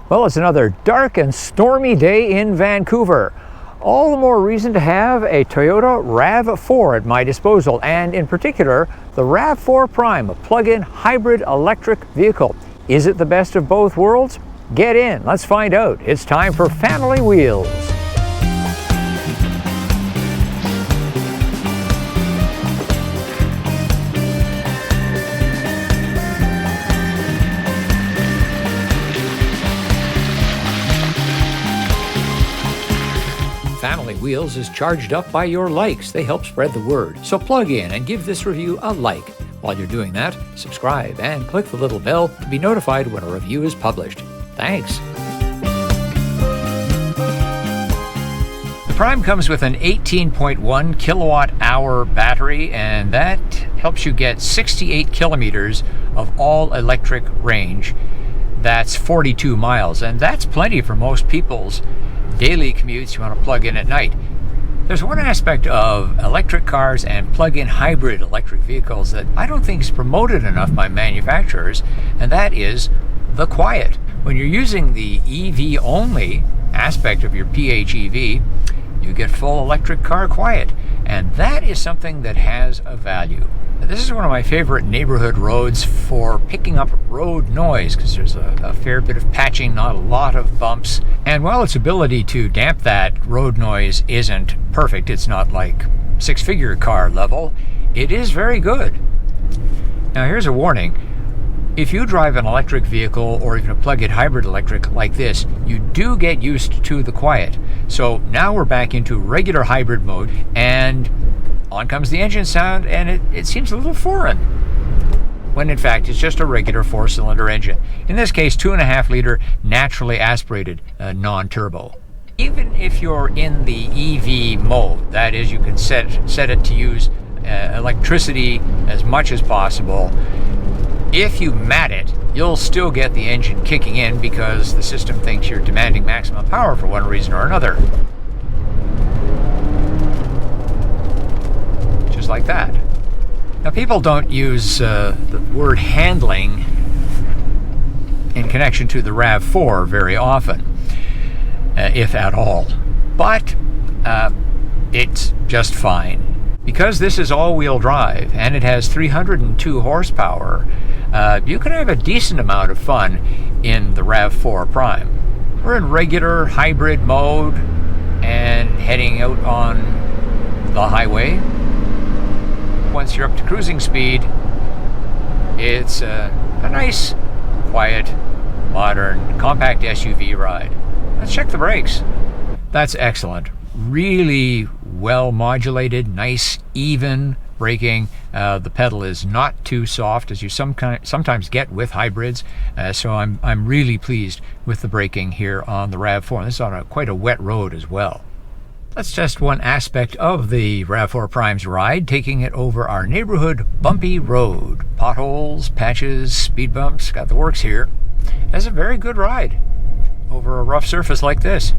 Well, it's another dark and stormy day in Vancouver. All the more reason to have a Toyota RAV4 at my disposal, and in particular, the RAV4 Prime, a plug-in hybrid electric vehicle. Is it the best of both worlds? Get in, let's find out. It's time for Family Wheels. Family Wheels is charged up by your likes. They help spread the word. So plug in and give this review a like. While you're doing that, subscribe and click the little bell to be notified when a review is published. Thanks. The Prime comes with an 18.1 kilowatt hour battery, and that helps you get 68 kilometers of all electric range. That's 42 miles, and that's plenty for most people's daily commutes you want to plug in at night. There's one aspect of electric cars and plug-in hybrid electric vehicles that I don't think is promoted enough by manufacturers, and that is the quiet. When you're using the EV only aspect of your PHEV, you get full electric car quiet, and that is something that has a value. This is one of my favorite neighborhood roads for picking up road noise because there's a fair bit of patching, not a lot of bumps. And while its ability to damp that road noise isn't perfect, it's not like six-figure car level, it is very good. Now here's a warning. If you drive an electric vehicle or even a plug-in hybrid electric like this, you do get used to the quiet. So now we're back into regular hybrid mode, and on comes the engine sound, and it seems a little foreign, when in fact it's just a regular four-cylinder engine. In this case, 2.5 liter naturally aspirated, non-turbo. Even if you're in the EV mode, that is, you can set it to use electricity as much as possible. If you mat it, you'll still get the engine kicking in because the system thinks you're demanding maximum power for one reason or another. Just like that. Now, people don't use the word handling in connection to the RAV4 very often, if at all. But it's just fine. Because this is all-wheel drive and it has 302 horsepower, you can have a decent amount of fun in the RAV4 Prime. We're in regular hybrid mode and heading out on the highway. Once you're up to cruising speed, it's a nice, quiet, modern, compact SUV ride. Let's check the brakes. That's excellent. Really well modulated, nice, even braking. The pedal is not too soft, as you sometimes get with hybrids. So I'm really pleased with the braking here on the RAV4. And this is on quite a wet road as well. Let's test one aspect of the RAV4 Prime's ride, taking it over our neighborhood bumpy road. Potholes, patches, speed bumps, got the works here. It's a very good ride over a rough surface like this.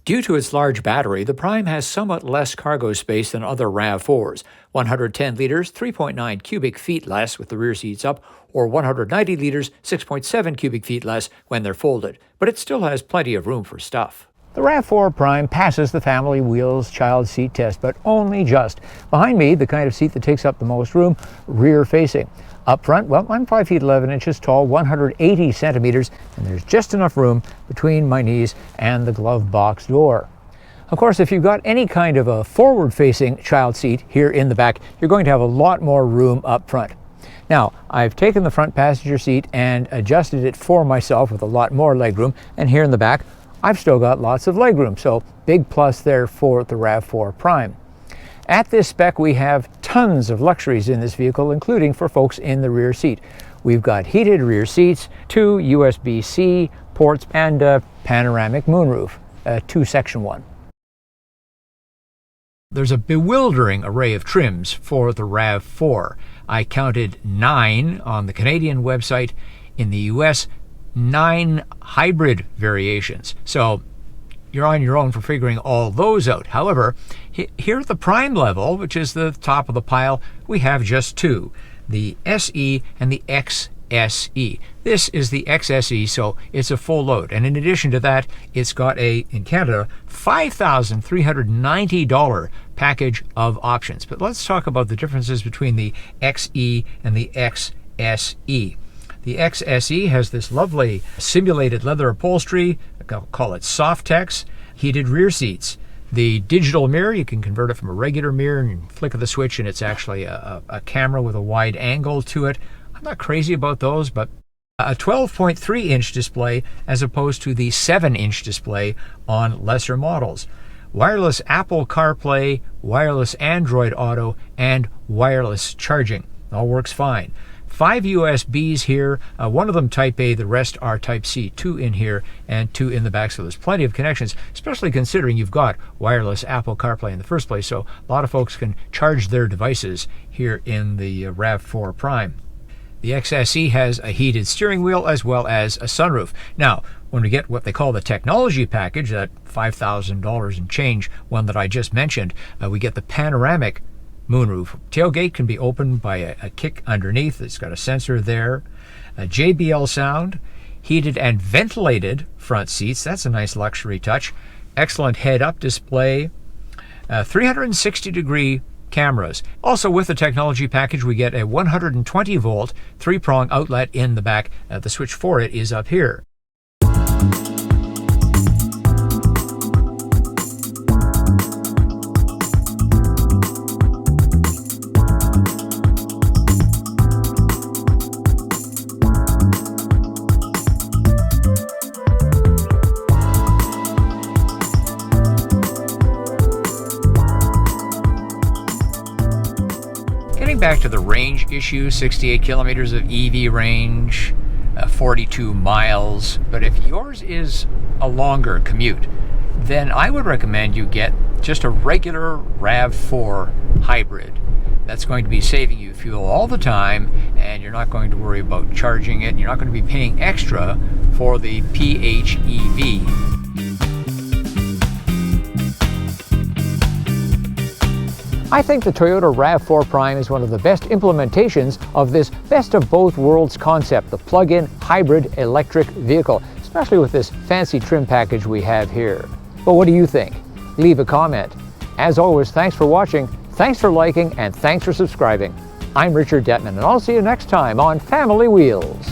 Due to its large battery, the Prime has somewhat less cargo space than other RAV4s, 110 liters, 3.9 cubic feet less with the rear seats up, or 190 liters, 6.7 cubic feet less when they're folded, but it still has plenty of room for stuff. The RAV4 Prime passes the Family Wheels child seat test, but only just. Behind me, the kind of seat that takes up the most room, rear facing. Up front, well, I'm 5 feet 11 inches tall, 180 centimeters, and there's just enough room between my knees and the glove box door. Of course, if you've got any kind of a forward-facing child seat here in the back, you're going to have a lot more room up front. Now, I've taken the front passenger seat and adjusted it for myself with a lot more legroom, and here in the back, I've still got lots of legroom, so big plus there for the RAV4 Prime. At this spec, we have tons of luxuries in this vehicle, including for folks in the rear seat. We've got heated rear seats, 2 USB-C ports, and a panoramic moonroof, a 2-section one. There's a bewildering array of trims for the RAV4. I counted 9 on the Canadian website. In the US, 9 hybrid variations. So you're on your own for figuring all those out. However, here at the Prime level, which is the top of the pile, we have just two, the SE and the XSE. This is the XSE, so it's a full load. And in addition to that, it's got in Canada, $5,390 package of options. But let's talk about the differences between the XE and the XSE. The XSE has this lovely simulated leather upholstery, I'll call it Softex, heated rear seats. The digital mirror, you can convert it from a regular mirror and flick of the switch and it's actually a camera with a wide angle to it. I'm not crazy about those, but a 12.3-inch display as opposed to the 7-inch display on lesser models. Wireless Apple CarPlay, wireless Android Auto, and wireless charging. All works fine. 5 USBs here, one of them Type A, the rest are Type C, 2 in here and 2 in the back, so there's plenty of connections, especially considering you've got wireless Apple CarPlay in the first place, so a lot of folks can charge their devices here in the RAV4 Prime. The XSE has a heated steering wheel as well as a sunroof. Now, when we get what they call the technology package, that $5,000 and change one that I just mentioned, we get the panoramic moonroof. Tailgate can be opened by a kick underneath. It's got a sensor there. JBL sound, heated and ventilated front seats. That's a nice luxury touch. Excellent head-up display. 360-degree cameras. Also with the technology package, we get a 120-volt 3-prong outlet in the back. The switch for it is up here. Getting back to the range issue, 68 kilometers of EV range, 42 miles. But if yours is a longer commute, then I would recommend you get just a regular RAV4 hybrid. That's going to be saving you fuel all the time, and you're not going to worry about charging it, and you're not going to be paying extra for the PHEV. I think the Toyota RAV4 Prime is one of the best implementations of this best of both worlds concept, the plug-in hybrid electric vehicle, especially with this fancy trim package we have here. But what do you think? Leave a comment. As always, thanks for watching, thanks for liking, and thanks for subscribing. I'm Richard Detman, and I'll see you next time on Family Wheels.